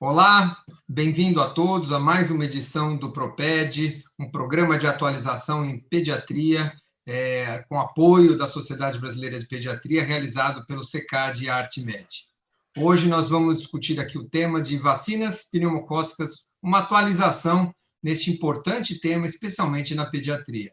Olá, bem-vindo a todos a mais uma edição do ProPed, um programa de atualização em pediatria, com apoio da Sociedade Brasileira de Pediatria, realizado pelo SECAD e ArtMed. Hoje nós vamos discutir aqui o tema de vacinas pneumocócicas, uma atualização neste importante tema, especialmente na pediatria.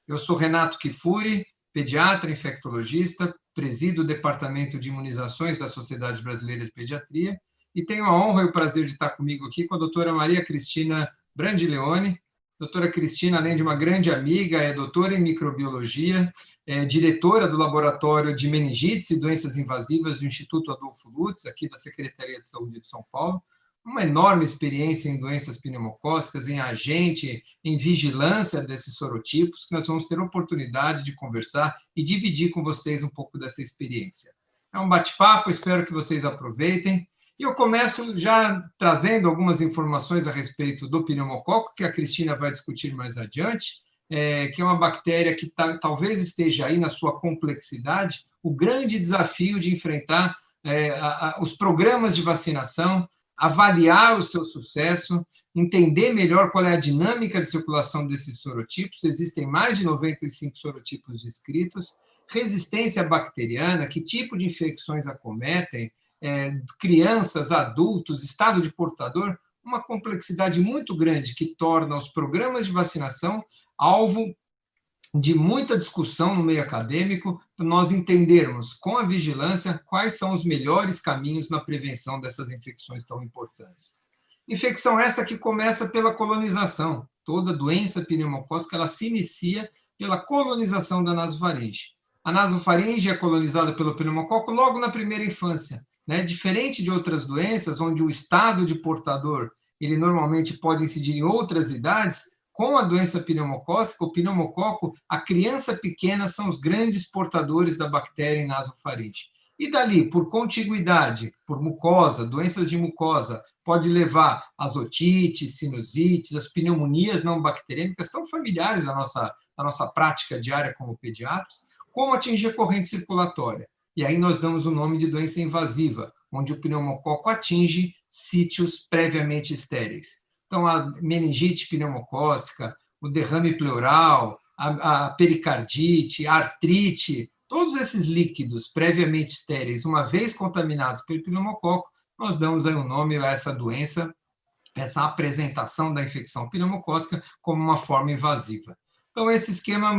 Eu sou Renato Kifuri, pediatra, infectologista, presido o Departamento de Imunizações da Sociedade Brasileira de Pediatria, e tenho a honra e o prazer de estar comigo aqui com a doutora Maria Cristina Brandileone. Doutora Cristina, além de uma grande amiga, é doutora em microbiologia, é diretora do Laboratório de Meningites e Doenças Invasivas do Instituto Adolfo Lutz, aqui da Secretaria de Saúde de São Paulo. Uma enorme experiência em doenças pneumocócicas, em agente, em vigilância desses sorotipos, que nós vamos ter a oportunidade de conversar e dividir com vocês um pouco dessa experiência. É um bate-papo, espero que vocês aproveitem. E eu começo já trazendo algumas informações a respeito do pneumococo, que a Cristina vai discutir mais adiante, que é uma bactéria que talvez esteja aí na sua complexidade, o grande desafio de enfrentar os programas de vacinação, avaliar o seu sucesso, entender melhor qual é a dinâmica de circulação desses sorotipos, existem mais de 95 sorotipos descritos, resistência bacteriana, que tipo de infecções acometem, crianças, adultos, estado de portador, uma complexidade muito grande que torna os programas de vacinação alvo de muita discussão no meio acadêmico, para nós entendermos com a vigilância quais são os melhores caminhos na prevenção dessas infecções tão importantes. Infecção essa que começa pela colonização. Toda doença pneumocócica ela se inicia pela colonização da nasofaringe. A nasofaringe é colonizada pelo pneumococo logo na primeira infância. Diferente de outras doenças, onde o estado de portador ele normalmente pode incidir em outras idades, com a doença pneumocócica, o pneumococo, a criança pequena são os grandes portadores da bactéria em nasofaringe. E dali, por contiguidade, por mucosa, doenças de mucosa, pode levar às otites, sinusites, as pneumonias não bacterêmicas, tão familiares da nossa prática diária como pediatras, como atingir a corrente circulatória. E aí nós damos o nome de doença invasiva, onde o pneumococo atinge sítios previamente estéreis. Então, a meningite pneumocócica, o derrame pleural, a pericardite, a artrite, todos esses líquidos previamente estéreis, uma vez contaminados pelo pneumococo, nós damos aí um nome a essa doença, essa apresentação da infecção pneumocócica como uma forma invasiva. Então, esse esquema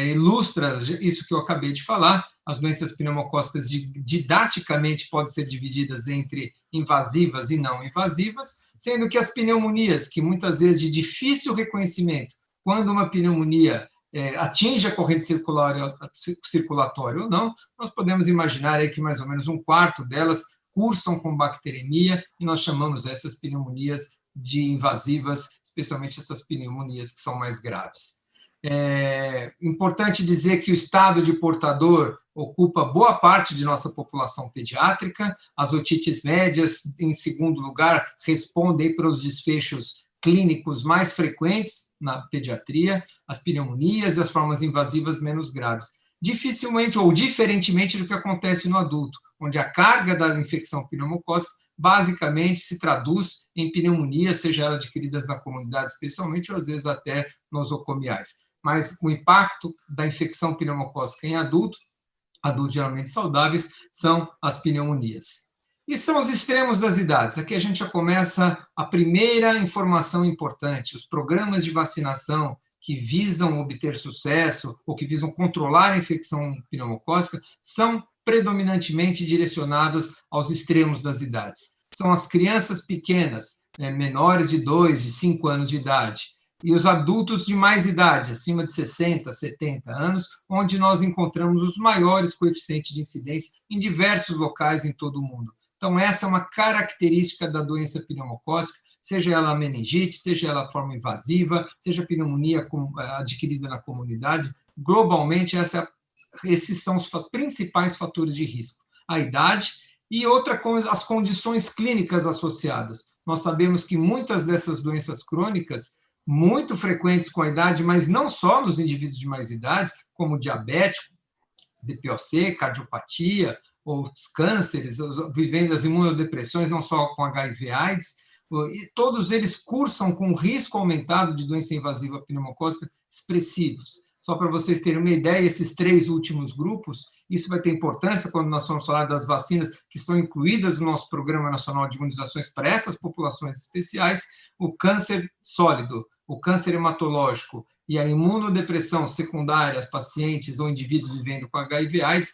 ilustra isso que eu acabei de falar. As doenças pneumocócicas didaticamente podem ser divididas entre invasivas e não invasivas, sendo que as pneumonias, que muitas vezes de difícil reconhecimento, quando uma pneumonia atinge a corrente circulatória ou não, nós podemos imaginar aí que mais ou menos um quarto delas cursam com bacteremia, e nós chamamos essas pneumonias de invasivas, especialmente essas pneumonias que são mais graves. É importante dizer que o estado de portador ocupa boa parte de nossa população pediátrica, as otites médias, em segundo lugar, respondem para os desfechos clínicos mais frequentes na pediatria, as pneumonias e as formas invasivas menos graves. Dificilmente ou diferentemente do que acontece no adulto, onde a carga da infecção pneumocócica basicamente se traduz em pneumonias, seja ela adquiridas na comunidade especialmente, ou às vezes até nosocomiais. Mas o impacto da infecção pneumocócica em adultos geralmente saudáveis, são as pneumonias. E são os extremos das idades. Aqui a gente já começa a primeira informação importante. Os programas de vacinação que visam obter sucesso ou que visam controlar a infecção pneumocócica são predominantemente direcionadas aos extremos das idades. São as crianças pequenas, menores de 2, de 5 anos de idade, e os adultos de mais idade, acima de 60, 70 anos, onde nós encontramos os maiores coeficientes de incidência em diversos locais em todo o mundo. Então, essa é uma característica da doença pneumocócica, seja ela meningite, seja ela forma invasiva, seja pneumonia adquirida na comunidade. Globalmente, esses são os principais fatores de risco. A idade e outra coisa, as condições clínicas associadas. Nós sabemos que muitas dessas doenças crônicas, muito frequentes com a idade, mas não só nos indivíduos de mais idades, como diabético, DPOC, cardiopatia, os cânceres, vivendo as imunodepressões, não só com HIV/AIDS, e todos eles cursam com risco aumentado de doença invasiva pneumocócica expressivos. Só para vocês terem uma ideia, esses 3 últimos grupos, isso vai ter importância quando nós vamos falar das vacinas que estão incluídas no nosso Programa Nacional de Imunizações para essas populações especiais, o câncer sólido, o câncer hematológico e a imunodepressão secundária aos pacientes ou indivíduos vivendo com HIV/AIDS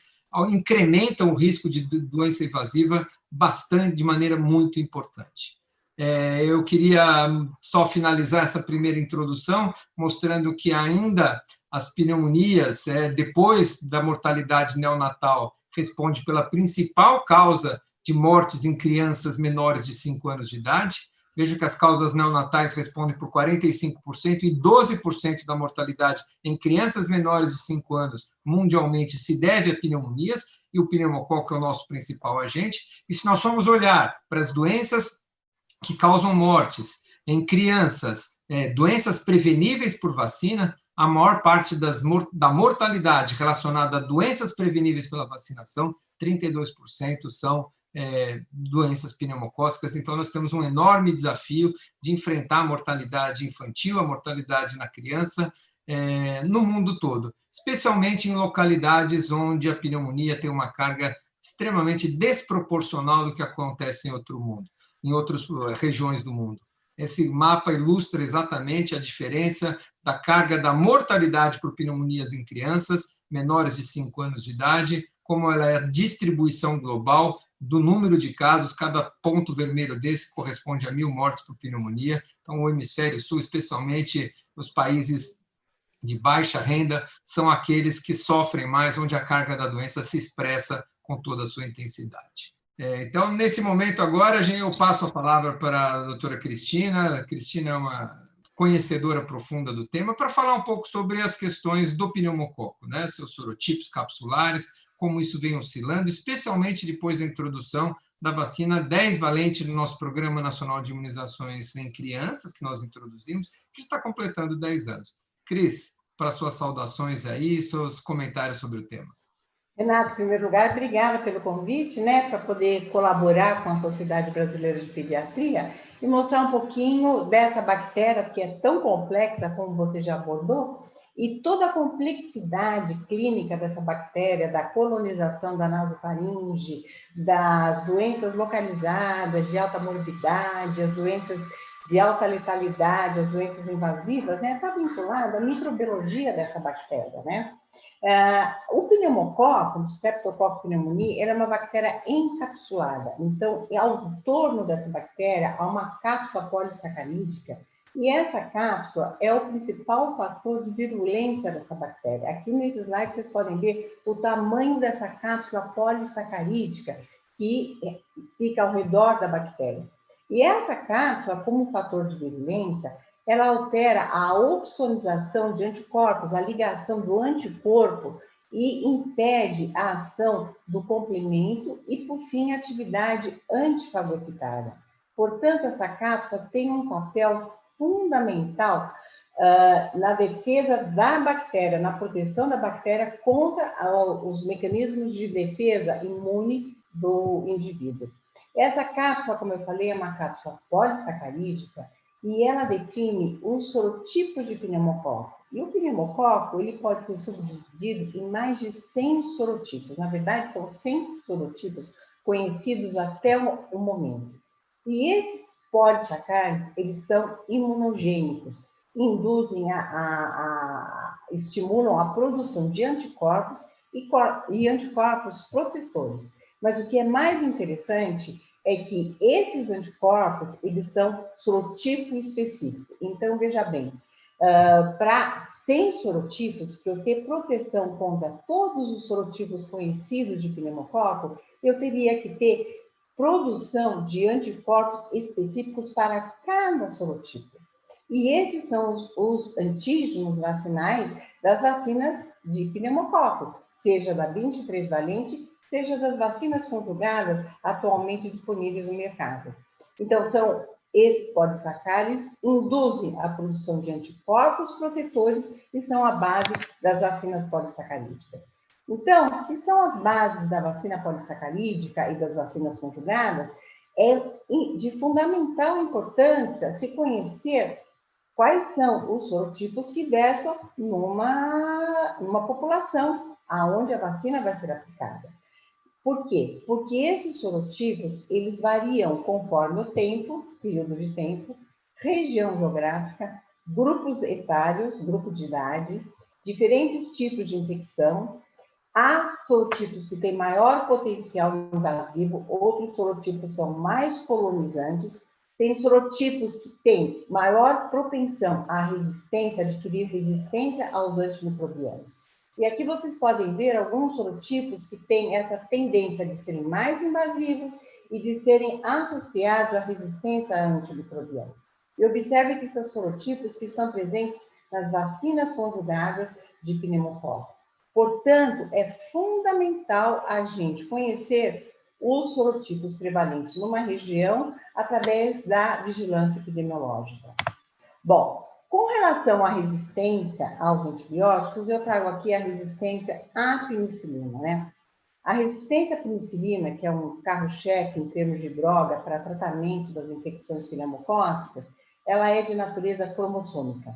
incrementam o risco de doença invasiva bastante, de maneira muito importante. Eu queria só finalizar essa primeira introdução mostrando que ainda as pneumonias, depois da mortalidade neonatal, responde pela principal causa de mortes em crianças menores de 5 anos de idade. Veja que as causas neonatais respondem por 45% e 12% da mortalidade em crianças menores de 5 anos mundialmente se deve a pneumonias, e o pneumococo é o nosso principal agente. E se nós formos olhar para as doenças que causam mortes em crianças, doenças preveníveis por vacina, a maior parte da mortalidade relacionada a doenças preveníveis pela vacinação, 32% são doenças pneumocócicas. Então, nós temos um enorme desafio de enfrentar a mortalidade infantil, a mortalidade na criança, no mundo todo, especialmente em localidades onde a pneumonia tem uma carga extremamente desproporcional do que acontece em outras regiões do mundo. Esse mapa ilustra exatamente a diferença da carga da mortalidade por pneumonias em crianças menores de 5 anos de idade, como ela é a distribuição global do número de casos. Cada ponto vermelho desse corresponde a 1.000 mortes por pneumonia. Então, o hemisfério sul, especialmente os países de baixa renda, são aqueles que sofrem mais, onde a carga da doença se expressa com toda a sua intensidade. Então, nesse momento agora, eu passo a palavra para a doutora Cristina. A Cristina é uma conhecedora profunda do tema, para falar um pouco sobre as questões do pneumococo, seus sorotipos capsulares, como isso vem oscilando, especialmente depois da introdução da vacina 10-valente no nosso Programa Nacional de Imunizações em Crianças, que nós introduzimos, que está completando 10 anos. Cris, para suas saudações aí, seus comentários sobre o tema. Renato, em primeiro lugar, obrigada pelo convite, para poder colaborar com a Sociedade Brasileira de Pediatria e mostrar um pouquinho dessa bactéria que é tão complexa, como você já abordou, e toda a complexidade clínica dessa bactéria, da colonização da nasofaringe, das doenças localizadas, de alta morbidade, as doenças de alta letalidade, as doenças invasivas, está vinculada à microbiologia dessa bactéria, O pneumococo, o Streptococcus pneumoniae, ela é uma bactéria encapsulada. Então, ao torno dessa bactéria há uma cápsula polissacarídica, e essa cápsula é o principal fator de virulência dessa bactéria. Aqui nesse slide vocês podem ver o tamanho dessa cápsula polissacarídica que fica ao redor da bactéria. E essa cápsula, como fator de virulência, ela altera a opsonização de anticorpos, a ligação do anticorpo, e impede a ação do complemento e, por fim, a atividade antifagocitária. Portanto, essa cápsula tem um papel fundamental na defesa da bactéria, na proteção da bactéria contra os mecanismos de defesa imune do indivíduo. Essa cápsula, como eu falei, é uma cápsula polissacarídica, e ela define os sorotipos de pneumococo. E o pneumococo, ele pode ser subdividido em mais de 100 sorotipos. Na verdade, são 100 sorotipos conhecidos até o momento. E esses polissacárides, eles são imunogênicos, induzem estimulam a produção de anticorpos e anticorpos protetores. Mas o que é mais interessante é que esses anticorpos, eles são sorotipo específico. Então, veja bem, para 100 sorotipos, para eu ter proteção contra todos os sorotipos conhecidos de pneumococo, eu teria que ter produção de anticorpos específicos para cada sorotipo. E esses são os antígenos vacinais das vacinas de pneumococo, seja da 23-valente, seja das vacinas conjugadas atualmente disponíveis no mercado. Então, esses polissacárides induzem a produção de anticorpos protetores e são a base das vacinas polissacarídicas. Então, se são as bases da vacina polissacarídica e das vacinas conjugadas, é de fundamental importância se conhecer quais são os sorotipos que versam numa população aonde a vacina vai ser aplicada. Por quê? Porque esses sorotipos, eles variam conforme o tempo, período de tempo, região geográfica, grupos etários, grupo de idade, diferentes tipos de infecção. Há sorotipos que têm maior potencial invasivo, outros sorotipos são mais colonizantes, tem sorotipos que têm maior propensão à resistência, adquirir resistência aos antimicrobianos. E aqui vocês podem ver alguns sorotipos que têm essa tendência de serem mais invasivos e de serem associados à resistência a antimicrobianos. E observe que são sorotipos que estão presentes nas vacinas conjugadas de pneumococo. Portanto, é fundamental a gente conhecer os sorotipos prevalentes numa região através da vigilância epidemiológica. Bom, com relação à resistência aos antibióticos, eu trago aqui a resistência à penicilina, né? A resistência à penicilina, que é um carro-chefe em termos de droga para tratamento das infecções pneumocócicas, ela é de natureza cromossômica.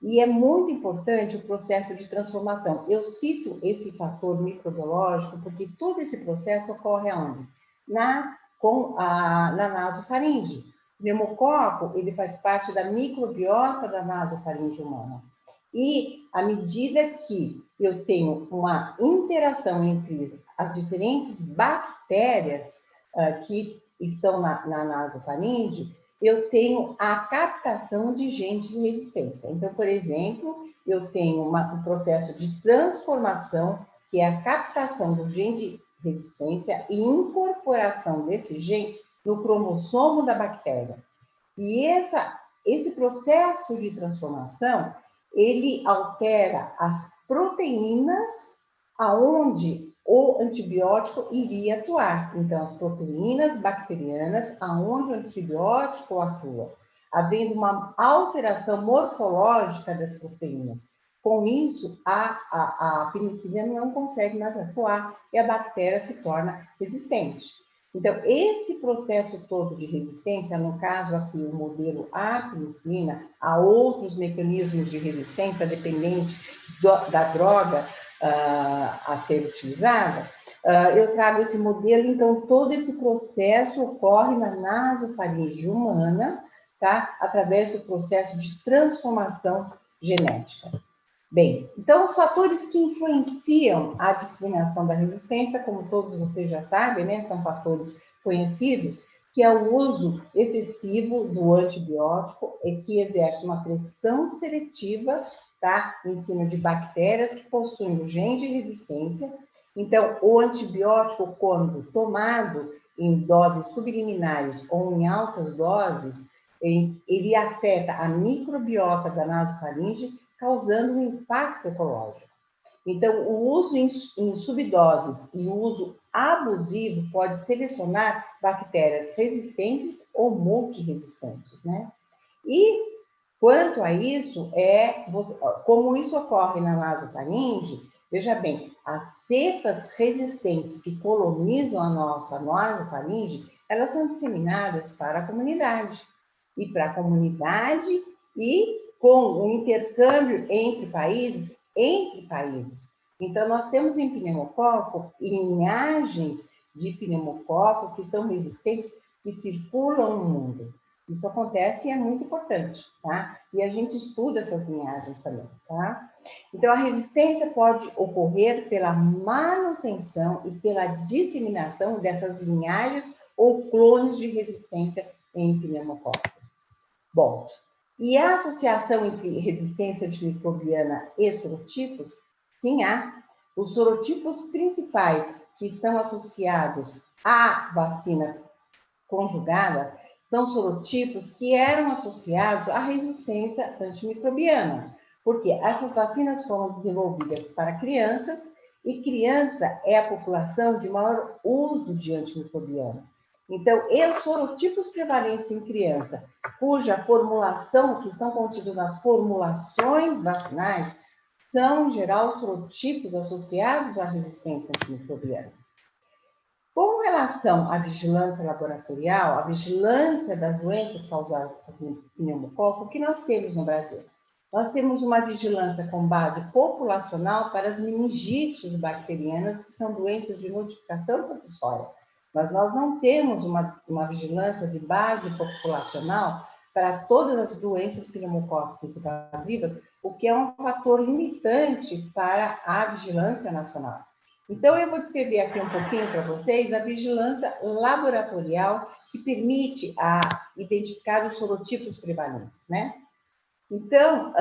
E é muito importante o processo de transformação. Eu cito esse fator microbiológico porque todo esse processo ocorre aonde? Na nasofaringe. O pneumococo, ele faz parte da microbiota da nasofaringe humana. E à medida que eu tenho uma interação entre as diferentes bactérias que estão na nasofaringe, eu tenho a captação de genes de resistência. Então, por exemplo, eu tenho um processo de transformação, que é a captação do gene de resistência e incorporação desse gene no cromossomo da bactéria. E esse processo de transformação, ele altera as proteínas aonde o antibiótico iria atuar. Então, as proteínas bacterianas aonde o antibiótico atua, havendo uma alteração morfológica das proteínas. Com isso, a penicilina não consegue mais atuar e a bactéria se torna resistente. Então, esse processo todo de resistência, no caso aqui, o modelo à penicilina, há outros mecanismos de resistência dependente da droga a ser utilizada, eu trago esse modelo, então, todo esse processo ocorre na nasofaringe humana, tá? Através do processo de transformação genética. Bem, então, os fatores que influenciam a disseminação da resistência, como todos vocês já sabem, né, são fatores conhecidos, que é o uso excessivo do antibiótico, que exerce uma pressão seletiva, tá, em cima de bactérias que possuem o gene de resistência. Então, o antibiótico, quando tomado em doses subliminares ou em altas doses, ele afeta a microbiota da nasofaringe, causando um impacto ecológico. Então, o uso em subdoses e o uso abusivo pode selecionar bactérias resistentes ou multiresistentes, né? E, quanto a isso, como isso ocorre na nasofaringe, veja bem, as cepas resistentes que colonizam a nossa nasofaringe, elas são disseminadas para a comunidade. E para a comunidade e com o intercâmbio entre países. Então, nós temos em pneumococo linhagens de pneumococo que são resistentes, que circulam no mundo. Isso acontece e é muito importante, tá? E a gente estuda essas linhagens também, tá? Então, a resistência pode ocorrer pela manutenção e pela disseminação dessas linhagens ou clones de resistência em pneumococo. Bom, e a associação entre resistência antimicrobiana e sorotipos? Sim, há. Os sorotipos principais que estão associados à vacina conjugada são sorotipos que eram associados à resistência antimicrobiana, porque essas vacinas foram desenvolvidas para crianças e criança é a população de maior uso de antimicrobiano. Então, os sorotipos prevalentes em criança, cuja formulação, que estão contidos nas formulações vacinais, são, em geral, sorotipos associados à resistência antimicrobiana. Com relação à vigilância laboratorial, a vigilância das doenças causadas por pneumococo, o que nós temos no Brasil? Nós temos uma vigilância com base populacional para as meningites bacterianas, que são doenças de notificação compulsória. Mas nós não temos uma vigilância de base populacional para todas as doenças pneumocócicas invasivas, o que é um fator limitante para a vigilância nacional. Então, eu vou descrever aqui um pouquinho para vocês a vigilância laboratorial que permite identificar os sorotipos prevalentes, né? Então,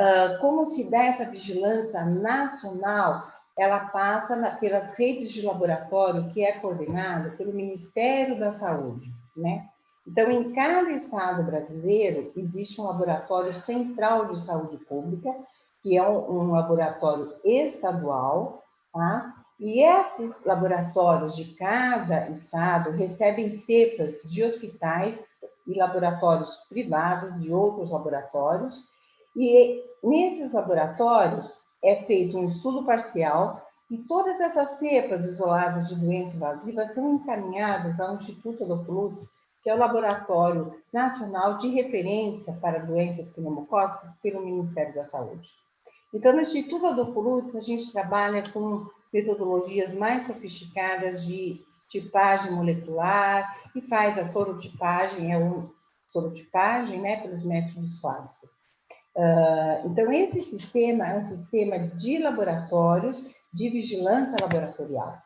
como se dá essa vigilância nacional? Ela passa pelas redes de laboratório, que é coordenada pelo Ministério da Saúde, né? Então, em cada estado brasileiro, existe um laboratório central de saúde pública, que é um laboratório estadual, tá? E esses laboratórios de cada estado recebem cepas de hospitais e laboratórios privados de outros laboratórios, e nesses laboratórios é feito um estudo parcial e todas essas cepas isoladas de doença invasiva são encaminhadas ao Instituto Odoplus, que é o Laboratório Nacional de Referência para Doenças Pneumocócicas pelo Ministério da Saúde. Então, no Instituto Odoplus, a gente trabalha com metodologias mais sofisticadas de tipagem molecular e faz a sorotipagem, sorotipagem, né, pelos métodos clássicos. Então, esse sistema é um sistema de laboratórios de vigilância laboratorial.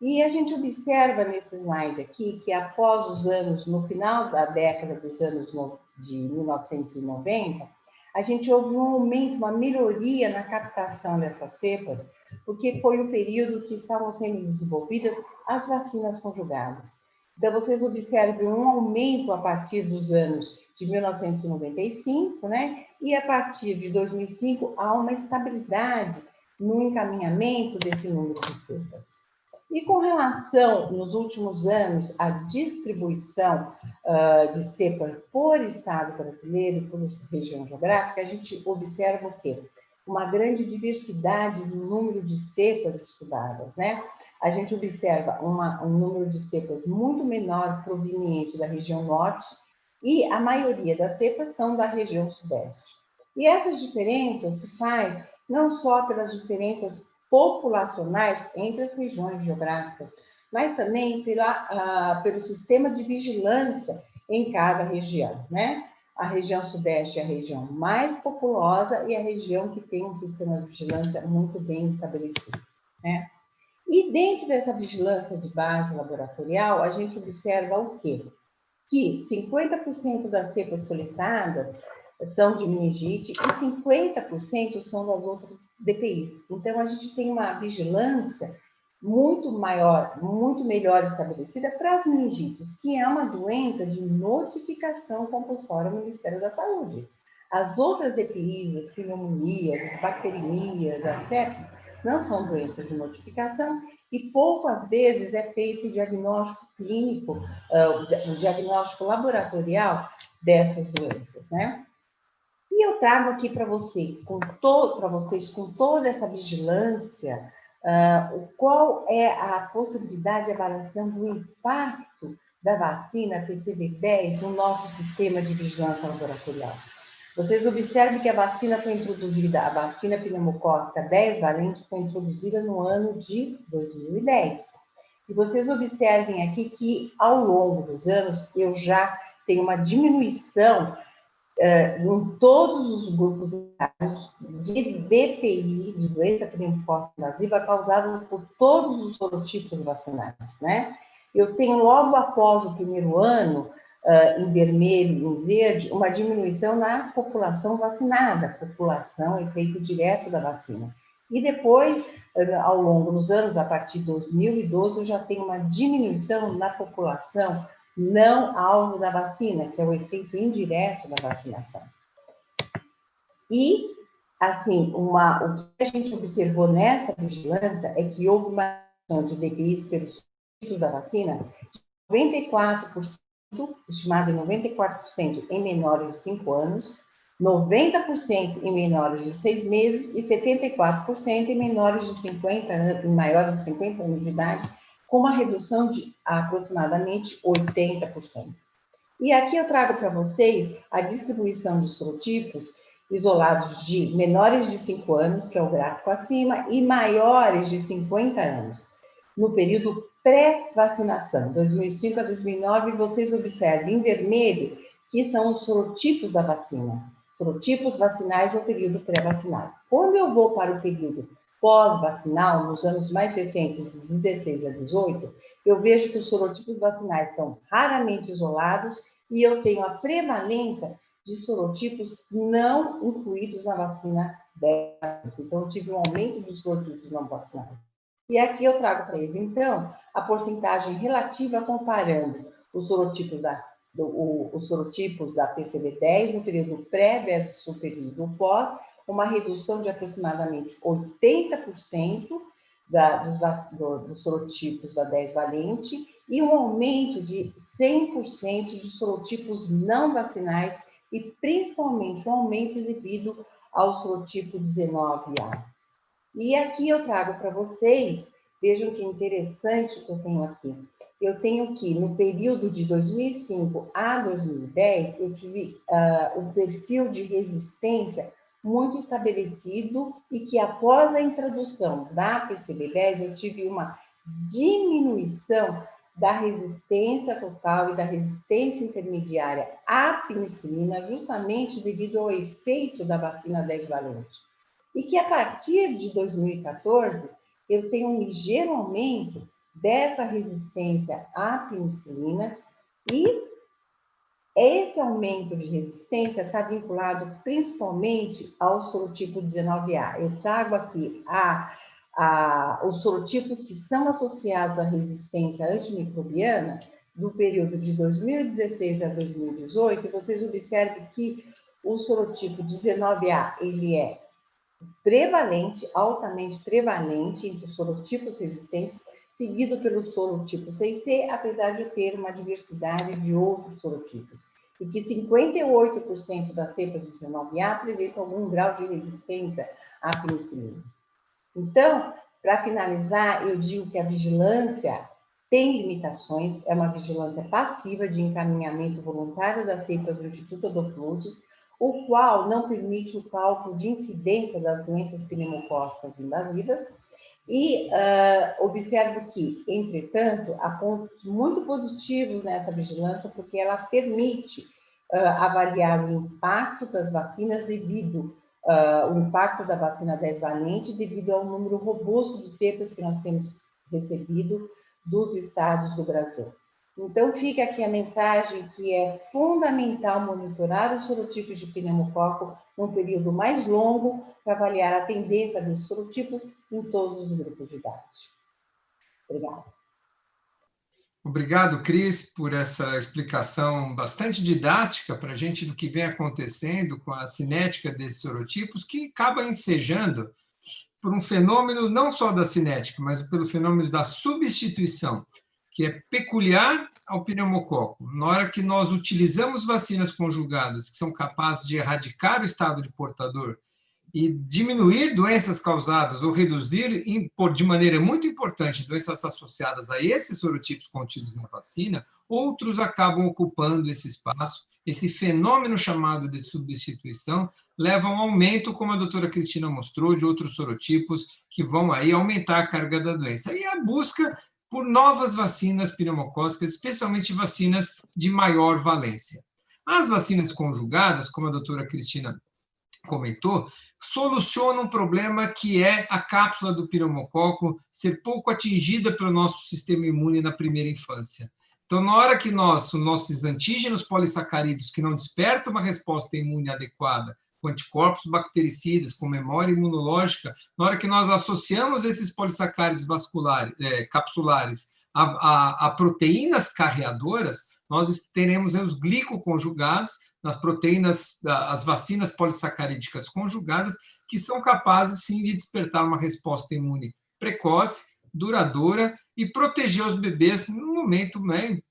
E a gente observa nesse slide aqui que após os anos, no final da década dos anos de 1990, a gente houve um aumento, uma melhoria na captação dessas cepas, porque foi o período que estavam sendo desenvolvidas as vacinas conjugadas. Então, vocês observam um aumento a partir dos anos de 1995, né? E a partir de 2005, há uma estabilidade no encaminhamento desse número de cepas. E com relação, nos últimos anos, à distribuição de cepas por estado brasileiro e por região geográfica, a gente observa o quê? Uma grande diversidade no número de cepas estudadas, né? A gente observa um número de cepas muito menor proveniente da região norte e a maioria das cepas são da região sudeste. E essas diferenças se faz não só pelas diferenças populacionais entre as regiões geográficas, mas também pelo sistema de vigilância em cada região, né? A região sudeste é a região mais populosa e a região que tem um sistema de vigilância muito bem estabelecido, né? E dentro dessa vigilância de base laboratorial, a gente observa o quê? Que 50% das cepas coletadas são de meningite e 50% são das outras DPIs. Então, a gente tem uma vigilância muito maior, muito melhor estabelecida para as meningites, que é uma doença de notificação compulsória no Ministério da Saúde. As outras DPIs, as pneumonias, as bacteremias, as sepsis, não são doenças de notificação e poucas vezes é feito o diagnóstico clínico, o diagnóstico laboratorial dessas doenças, né? E eu trago aqui para vocês, com toda essa vigilância, qual é a possibilidade de avaliação do impacto da vacina PCV10 no nosso sistema de vigilância laboratorial. Vocês observem que a vacina foi introduzida, a vacina pneumocócica 10 valente foi introduzida no ano de 2010. E vocês observem aqui que, ao longo dos anos, eu já tenho uma diminuição em todos os grupos de DPI, de doença pneumocócica invasiva, causadas por todos os sorotipos vacinais, né? Eu tenho, logo após o primeiro ano, em vermelho e em verde, uma diminuição na população vacinada, população efeito direto da vacina. E depois, ao longo dos anos, a partir de 2012, eu já tenho uma diminuição na população não alvo da vacina, que é o efeito indireto da vacinação. E, assim, o que a gente observou nessa vigilância é que houve uma redução de DPIs pelos tipos da vacina de 94%, estimado em 94% em menores de 5 anos, 90% em menores de 6 meses e 74% em menores de 50 anos, em maiores de 50 anos de idade, com uma redução de aproximadamente 80%. E aqui eu trago para vocês a distribuição dos serotipos isolados de menores de 5 anos, que é o gráfico acima, e maiores de 50 anos, no período pré-vacinação, 2005 a 2009, vocês observem em vermelho que são os serotipos da vacina, serotipos vacinais no período pré-vacinal. Quando eu vou para o período pós-vacinal, nos anos mais recentes, de 16 a 18, eu vejo que os serotipos vacinais são raramente isolados e eu tenho a prevalência de serotipos não incluídos na vacina dela. Então, eu tive um aumento dos serotipos não vacinados. E aqui eu trago para vocês, então, a porcentagem relativa comparando os serotipos da PCV10 no período pré versus o período pós, uma redução de aproximadamente 80% dos serotipos da 10 valente e um aumento de 100% de serotipos não vacinais e principalmente um aumento devido ao serotipo 19A. E aqui eu trago para vocês, vejam que interessante que eu tenho aqui. Eu tenho que, no período de 2005 a 2010, eu tive um perfil de resistência muito estabelecido e que, após a introdução da PCV10, eu tive uma diminuição da resistência total e da resistência intermediária à penicilina, justamente devido ao efeito da vacina 10 valente. E que, a partir de 2014, eu tenho um ligeiro aumento dessa resistência à penicilina e esse aumento de resistência está vinculado principalmente ao sorotipo 19A. Eu trago aqui os sorotipos que são associados à resistência antimicrobiana do período de 2016 a 2018, e vocês observem que o sorotipo 19A, ele é prevalente, altamente prevalente entre os sorotipos resistentes, seguido pelo sorotipo 6C, apesar de ter uma diversidade de outros sorotipos. E que 58% das cepas de 19A apresentam algum grau de resistência à penicilina. Então, para finalizar, eu digo que a vigilância tem limitações, é uma vigilância passiva de encaminhamento voluntário das cepas do Instituto Odoplutes, o qual não permite o cálculo de incidência das doenças pneumocócicas invasivas, e observo que, entretanto, há pontos muito positivos nessa vigilância, porque ela permite avaliar o impacto das vacinas o impacto da vacina 10 valente devido ao número robusto de cepas que nós temos recebido dos estados do Brasil. Então, fica aqui a mensagem que é fundamental monitorar os serotipos de pneumococo num período mais longo para avaliar a tendência desses serotipos em todos os grupos de idade. Obrigada. Obrigado, Cris, por essa explicação bastante didática para a gente do que vem acontecendo com a cinética desses serotipos, que acaba ensejando por um fenômeno não só da cinética, mas pelo fenômeno da substituição, que é peculiar ao pneumococo. Na hora que nós utilizamos vacinas conjugadas que são capazes de erradicar o estado de portador e diminuir doenças causadas ou reduzir, de maneira muito importante, doenças associadas a esses sorotipos contidos na vacina, outros acabam ocupando esse espaço. Esse fenômeno chamado de substituição leva a um aumento, como a doutora Cristina mostrou, de outros sorotipos que vão aí aumentar a carga da doença. E a busca por novas vacinas pneumocócicas, especialmente vacinas de maior valência. As vacinas conjugadas, como a doutora Cristina comentou, solucionam um problema que é a cápsula do pneumococo ser pouco atingida pelo nosso sistema imune na primeira infância. Então, na hora que os nossos antígenos polissacarídeos, que não despertam uma resposta imune adequada, com anticorpos bactericidas, com memória imunológica, na hora que nós associamos esses polissacáridos capsulares a proteínas carreadoras, nós teremos os glicoconjugados, nas proteínas, as vacinas polissacarídicas conjugadas, que são capazes, sim, de despertar uma resposta imune precoce, duradoura e proteger os bebês no momento,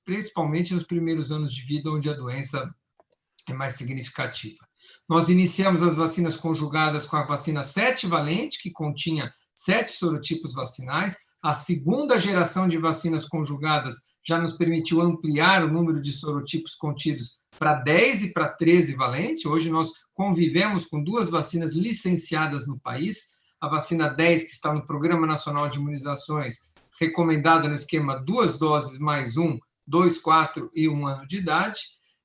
principalmente nos primeiros anos de vida, onde a doença é mais significativa. Nós iniciamos as vacinas conjugadas com a vacina 7-valente, que continha 7 sorotipos vacinais. A segunda geração de vacinas conjugadas já nos permitiu ampliar o número de sorotipos contidos para 10 e para 13-valente. Hoje nós convivemos com 2 vacinas licenciadas no país. A vacina 10, que está no Programa Nacional de Imunizações, recomendada no esquema 2 doses mais 1, 2, 4 e 1 ano de idade,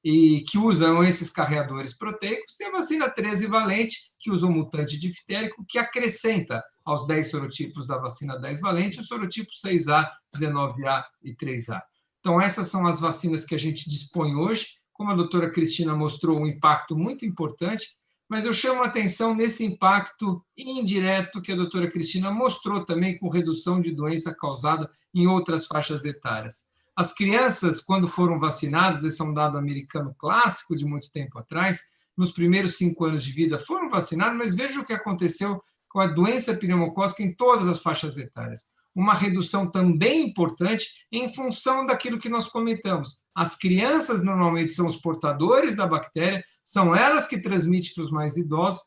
e que usam esses carreadores proteicos, e a vacina 13-valente, que usa o mutante difterico, que acrescenta aos 10 sorotipos da vacina 10-valente o sorotipo 6A, 19A e 3A. Então, essas são as vacinas que a gente dispõe hoje. Como a doutora Cristina mostrou, um impacto muito importante, mas eu chamo a atenção nesse impacto indireto que a doutora Cristina mostrou também com redução de doença causada em outras faixas etárias. As crianças, quando foram vacinadas, esse é um dado americano clássico de muito tempo atrás, nos primeiros 5 anos de vida foram vacinadas, mas veja o que aconteceu com a doença pneumocócica em todas as faixas etárias. Uma redução também importante em função daquilo que nós comentamos. As crianças normalmente são os portadores da bactéria, são elas que transmitem para os mais idosos,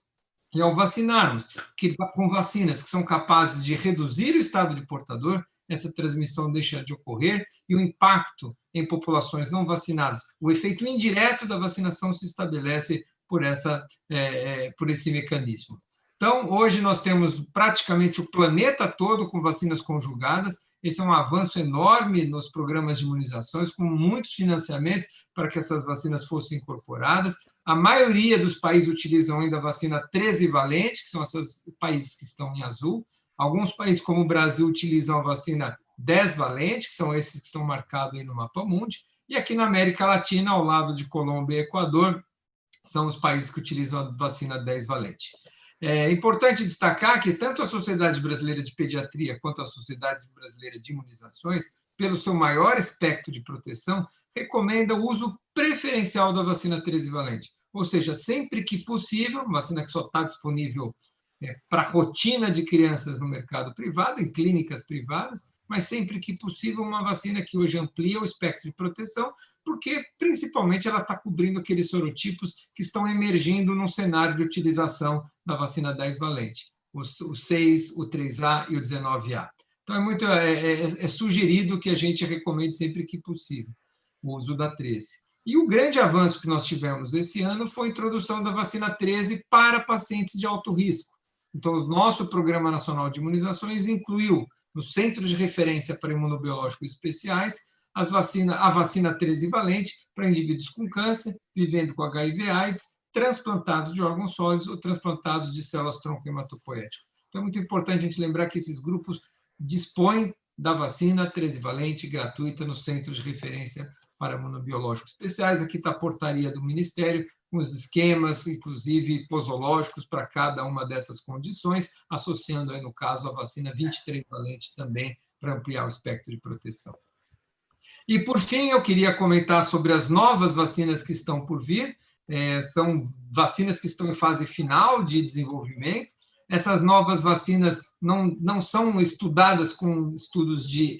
e ao vacinarmos com vacinas que são capazes de reduzir o estado de portador, essa transmissão deixa de ocorrer e o impacto em populações não vacinadas, o efeito indireto da vacinação se estabelece por esse mecanismo. Então, hoje nós temos praticamente o planeta todo com vacinas conjugadas. Esse é um avanço enorme nos programas de imunizações, com muitos financiamentos para que essas vacinas fossem incorporadas. A maioria dos países utilizam ainda a vacina 13-valente, que são esses países que estão em azul. Alguns países, como o Brasil, utilizam a vacina 10-valente, que são esses que estão marcados aí no mapa mundi. E aqui na América Latina, ao lado de Colômbia e Equador, são os países que utilizam a vacina 10-valente. É importante destacar que tanto a Sociedade Brasileira de Pediatria quanto a Sociedade Brasileira de Imunizações, pelo seu maior espectro de proteção, recomenda o uso preferencial da vacina 13-valente. Ou seja, sempre que possível, vacina que só está disponível para a rotina de crianças no mercado privado, em clínicas privadas, mas sempre que possível, uma vacina que hoje amplia o espectro de proteção, porque, principalmente, ela está cobrindo aqueles sorotipos que estão emergindo num cenário de utilização da vacina 10-valente, o 6, o 3A e o 19A. Então, é sugerido que a gente recomende sempre que possível o uso da 13. E o grande avanço que nós tivemos esse ano foi a introdução da vacina 13 para pacientes de alto risco. Então, o nosso Programa Nacional de Imunizações incluiu, no Centro de Referência para Imunobiológicos Especiais, a vacina 13-valente para indivíduos com câncer, vivendo com HIV/AIDS, transplantados de órgãos sólidos ou transplantados de células-tronco hematopoéticas. Então, é muito importante a gente lembrar que esses grupos dispõem da vacina 13-valente gratuita no Centro de Referência para Imunobiológicos Especiais. Aqui está a portaria do Ministério, com os esquemas, inclusive posológicos, para cada uma dessas condições, associando, aí, no caso, a vacina 23-valente também, para ampliar o espectro de proteção. E, por fim, eu queria comentar sobre as novas vacinas que estão por vir. São vacinas que estão em fase final de desenvolvimento. Essas novas vacinas não são estudadas com estudos de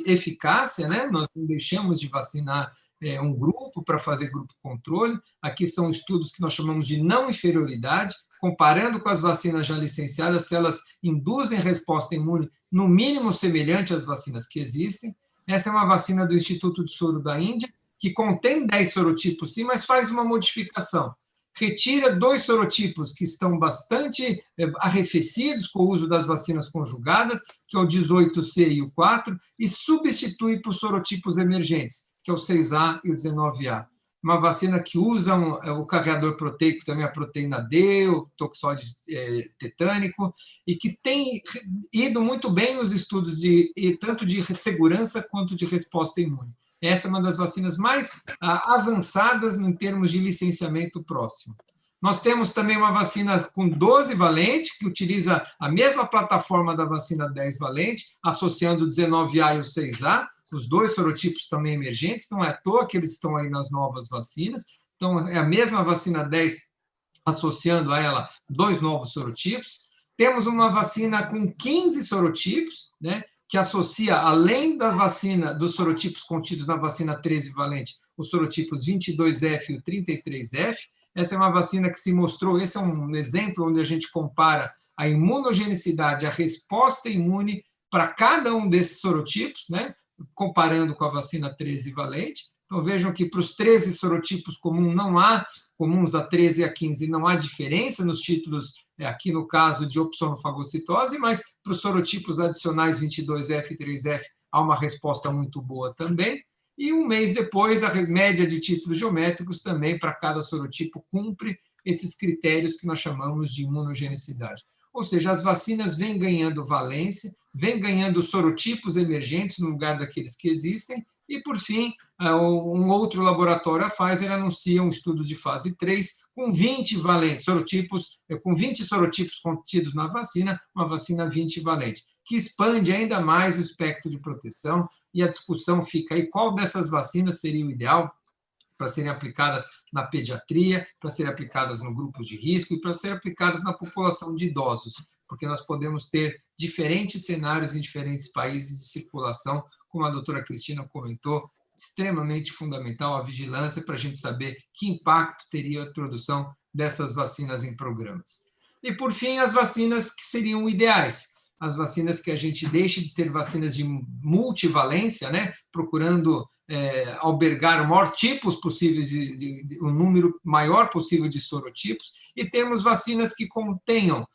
eficácia, né? Nós não deixamos de vacinar um grupo para fazer grupo controle. Aqui são estudos que nós chamamos de não inferioridade, comparando com as vacinas já licenciadas, se elas induzem resposta imune no mínimo semelhante às vacinas que existem. Essa é uma vacina do Instituto de Soro da Índia, que contém 10 sorotipos, sim, mas faz uma modificação. Retira 2 sorotipos que estão bastante arrefecidos com o uso das vacinas conjugadas, que é o 18C e o 4, e substitui por sorotipos emergentes, que é o 6A e o 19A. Uma vacina que usa o carreador proteico, também a proteína D, o toxoide tetânico, e que tem ido muito bem nos estudos tanto de segurança quanto de resposta imune. Essa é uma das vacinas mais avançadas em termos de licenciamento próximo. Nós temos também uma vacina com 12-valente, que utiliza a mesma plataforma da vacina 10-valente, associando o 19A e o 6A, os 2 sorotipos também emergentes, não é à toa que eles estão aí nas novas vacinas. Então, é a mesma vacina 10, associando a ela 2 novos sorotipos. Temos uma vacina com 15 sorotipos, né, que associa, além da vacina, dos sorotipos contidos na vacina 13-valente, os sorotipos 22F e o 33F, Essa é uma vacina que se mostrou, esse é um exemplo onde a gente compara a imunogenicidade, a resposta imune para cada um desses sorotipos, né? Comparando com a vacina 13 valente. Então, vejam que para os 13 sorotipos comuns a 13 e a 15, não há diferença nos títulos, aqui no caso de opsonofagocitose, mas para os sorotipos adicionais 22F e 3F há uma resposta muito boa também. E um mês depois, a média de títulos geométricos também para cada sorotipo cumpre esses critérios que nós chamamos de imunogenicidade. Ou seja, as vacinas vêm ganhando valência, vêm ganhando sorotipos emergentes no lugar daqueles que existem, e, por fim, um outro laboratório, a Pfizer, anuncia um estudo de fase 3 com 20 valentes, com 20 sorotipos contidos na vacina, uma vacina 20 valente, que expande ainda mais o espectro de proteção, e a discussão fica aí qual dessas vacinas seria o ideal para serem aplicadas na pediatria, para serem aplicadas no grupo de risco e para serem aplicadas na população de idosos, porque nós podemos ter diferentes cenários em diferentes países de circulação, como a doutora Cristina comentou, extremamente fundamental a vigilância para a gente saber que impacto teria a introdução dessas vacinas em programas. E, por fim, as vacinas que seriam ideais, as vacinas que a gente deixe de ser vacinas de multivalência, né, procurando albergar o maior tipos possíveis, um número maior possível de sorotipos, e temos vacinas que contenham,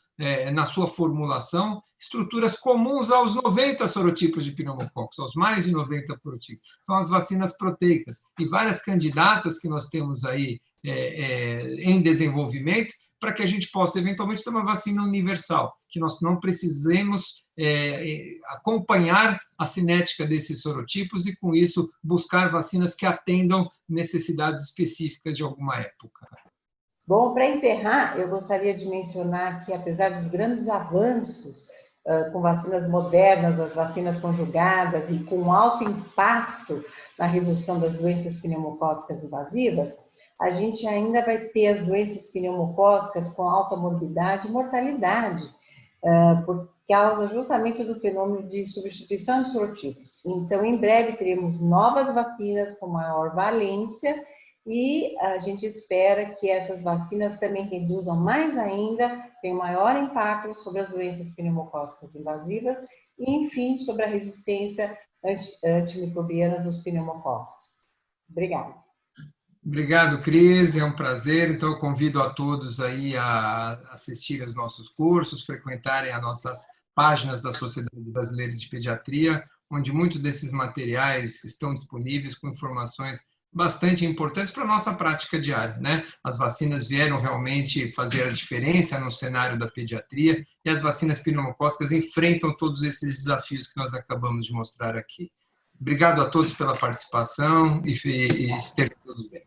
na sua formulação, estruturas comuns aos 90 sorotipos de pneumococcus, aos mais de 90 sorotipos. São as vacinas proteicas. E várias candidatas que nós temos aí em desenvolvimento, para que a gente possa, eventualmente, ter uma vacina universal, que nós não precisemos acompanhar a cinética desses sorotipos e, com isso, buscar vacinas que atendam necessidades específicas de alguma época. Bom, para encerrar, eu gostaria de mencionar que, apesar dos grandes avanços com vacinas modernas, as vacinas conjugadas e com alto impacto na redução das doenças pneumocócicas invasivas, a gente ainda vai ter as doenças pneumocócicas com alta morbidade e mortalidade, por causa justamente do fenômeno de substituição de sorotipos. Então, em breve, teremos novas vacinas com maior valência e a gente espera que essas vacinas também reduzam mais ainda, tenham maior impacto sobre as doenças pneumocócicas invasivas e, enfim, sobre a resistência antimicrobiana dos pneumococos. Obrigada. Obrigado, Cris, é um prazer. Então, eu convido a todos aí a assistir aos nossos cursos, frequentarem as nossas páginas da Sociedade Brasileira de Pediatria, onde muitos desses materiais estão disponíveis com informações bastante importantes para a nossa prática diária, né? As vacinas vieram realmente fazer a diferença no cenário da pediatria e as vacinas pneumocócicas enfrentam todos esses desafios que nós acabamos de mostrar aqui. Obrigado a todos pela participação e estejam todos bem.